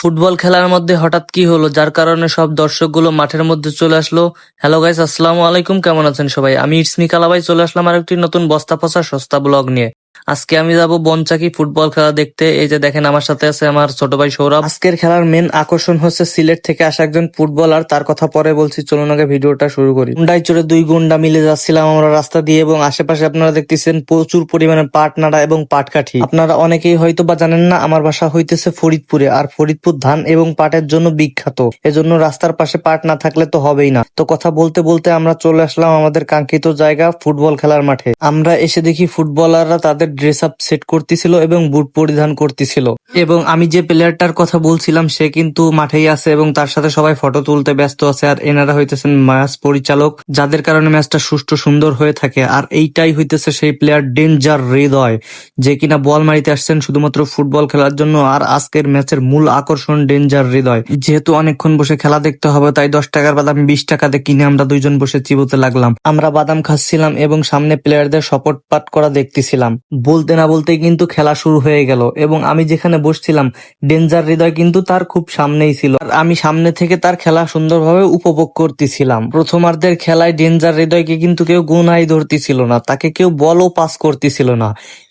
Football খেলার মধ্যে হঠাৎ কি হলো যার কারণে সব দর্শকগুলো মাঠের মধ্যে চলে আসলো। হ্যালো গাইস, আসসালামু আলাইকুম, কেমন আছেন সবাই? আমি ইটসমি কালাবাই চলে আসলাম আর একটি নতুন বস্তা পচা সস্তা ব্লগ নিয়ে। আজকে আমি যাব বনচাকি ফুটবল খেলা দেখতে। এই যে দেখেন আমার সাথে আছে আমার ছোট ভাই সৌরভ। আজকের খেলার মেন আকর্ষণ হচ্ছে সিলেট থেকে আসা একজন ফুটবলার, তার কথা পরে বলছি, চলুন আগে ভিডিওটা শুরু করি। গুন্ডায় চড়ে দুই গুন্ডা মিলে যাচ্ছিলাম আমরা রাস্তা দিয়ে এবং আশেপাশে আপনারা দেখতেছেন প্রচুর পরিমাণে পাট নাড়া এবং পাটকাঠি। আপনারা অনেকেই হয়তো বা জানেন না, আমার বাসা হইতেছে ফরিদপুরে, আর ফরিদপুর ধান এবং পাটের জন্য বিখ্যাত। এজন্য রাস্তার পাশে পাট না থাকলে তো হবেই না। তো কথা বলতে বলতে আমরা চলে আসলাম আমাদের কাঙ্ক্ষিত জায়গা, ফুটবল খেলার মাঠে। আমরা এসে দেখি ফুটবলাররা তাদের ড্রেস আপ সেট করতেছিল এবং বুট পরিধান করতেছিল, এবং আমি যে প্লেয়ারটার কথা বলছিলাম সে কিন্তু মাঠেই আছে এবং তার সাথে সবাই ফটো তুলতে ব্যস্ত আছে। আর এনারা হইতেছেন ম্যাচ পরিচালক, যাদের কারণে ম্যাচটা সুষ্ঠু সুন্দর হয়ে থাকে। আর এইটাই হইতেছে সেই প্লেয়ার ডেঞ্জার হৃদয়, যে কিনা বল মারিতে আসছেন শুধুমাত্র ফুটবল খেলার জন্য। আর আজকের ম্যাচের মূল আকর্ষণ ডেঞ্জার হৃদয়। যেহেতু অনেকক্ষণ বসে খেলা দেখতে হবে, তাই 10 টাকার বাদাম 20 টাকাতে কিনে আমরা দুইজন বসে চিবোতে লাগলাম। আমরা বাদাম খাচ্ছিলাম এবং সামনে প্লেয়ারদের সপোর্ট পাট করা দেখতেছিলাম। বলতে না বলতেই কিন্তু খেলা শুরু হয়ে গেল এবং আমি যেখানে বসছিলাম ডেঞ্জার হৃদয় কিন্তু তার খুব সামনেই ছিল, আর আমি সামনে থেকে তার খেলা সুন্দরভাবে উপভোগ করতেছিলাম। প্রথমার্ধের খেলায় ডেঞ্জার হৃদয়কে কিন্তু কেউ গুনাই ধরতেছিল না, তাকে কেউ বলও পাস করতেছিল না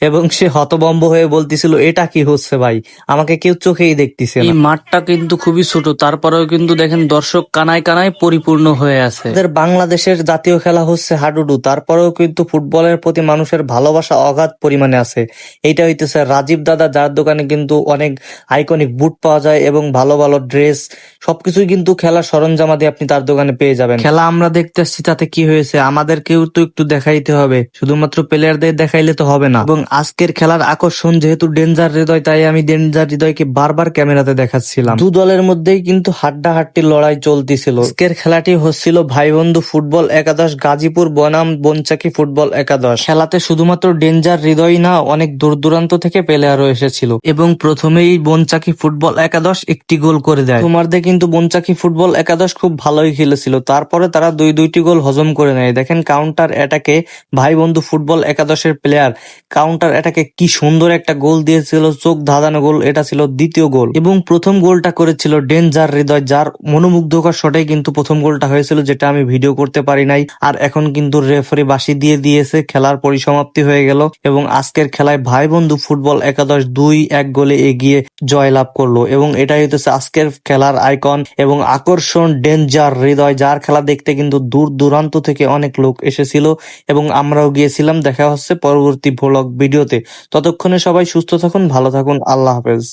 এবং সে হতভম্ব হয়ে বলতেছিল, এটা কি হচ্ছে ভাই, আমাকে কেউ চোখেই দেখতেছে না। এই মাঠটা কিন্তু খুবই ছোট, তারপরেও কিন্তু দেখেন দর্শক কানায় কানায় পরিপূর্ণ হয়ে আছে। আমাদের বাংলাদেশের জাতীয় খেলা হচ্ছে হাডুডু, তারপরেও কিন্তু ফুটবলের প্রতি মানুষের ভালোবাসা অগাধ পরিমাণে আছে। এইটা হইতেছে রাজীব দাদা, যার দোকানে কিন্তু অনেক আইকনিক বুট পাওয়া যায় এবং ভালো ভালো ড্রেস, সবকিছুই কিন্তু খেলার সরঞ্জামাদি আপনি তার দোকানে পেয়ে যাবেন। খেলা আমরা দেখতে আসছি, তাতে কি হয়েছে, আমাদেরকেও তো একটু দেখাইতে হবে, শুধুমাত্র প্লেয়ারদের দেখাইলে তো হবে না। এবং আজকের খেলার আকর্ষণ যেহেতু ডেঞ্জার হৃদয়, তাই আমি ডেঞ্জার হৃদয়কে বারবার ক্যামেরাতে দেখাচ্ছিলাম। দু দলের মধ্যেই কিন্তু হাড্ডাহাড্ডি লড়াই চলতেছিল। আজকের খেলাটি হচ্ছিল ভাইবন্ধু ফুটবল একাদশ গাজীপুর বনাম বনচাকি ফুটবল একাদশ। খেলাতে শুধুমাত্র ডেঞ্জার হৃদয় না, অনেক দূর দূরান্ত থেকে প্লেয়ারও এসেছিল এবং প্রথমেই বনচাকি ফুটবল একাদশ একটি গোল করে দেয়। তোমারদে কিন্তু বনচাকি ফুটবল একাদশ খুব ভালোই খেলেছিল, তারপরে তারা দুইটি গোল হজম করে নেয়। দেখেন কাউন্টার অ্যাটাকে ভাই বন্ধু ফুটবল একাদশের প্লেয়ার কাউন্টার অ্যাটাকে কি সুন্দর একটা গোল দিয়েছিল, চোখ ধাঁধানো গোল। এটা ছিল দ্বিতীয় গোল এবং প্রথম গোলটা করেছিল ডেঞ্জার হৃদয়, যার মনোমুগ্ধকর শটে কিন্তু প্রথম গোলটা হয়েছিল, যেটা আমি ভিডিও করতে পারি নাই। আর এখন কিন্তু রেফারি বাঁশি দিয়ে দিয়েছে, খেলার পরিসমাপ্তি হয়ে গেল এবং আজকের খেলায় ভাই বন্ধু ফুটবল একাদশ 2-1 গোলে এগিয়ে জয়লাভ করলো। এবং এটাই হচ্ছে আজকের খেলার আইকন এবং আকর্ষণ ডেঞ্জার হৃদয়, যার খেলা দেখতে কিন্তু দূর দূরান্ত থেকে অনেক লোক এসেছিল এবং আমরাও গিয়েছিলাম। দেখা হচ্ছে পরবর্তী ভ্লগ ভিডিওতে। ততক্ষণে সবাই সুস্থ থাকুন, ভালো থাকুন, আল্লাহ হাফেজ।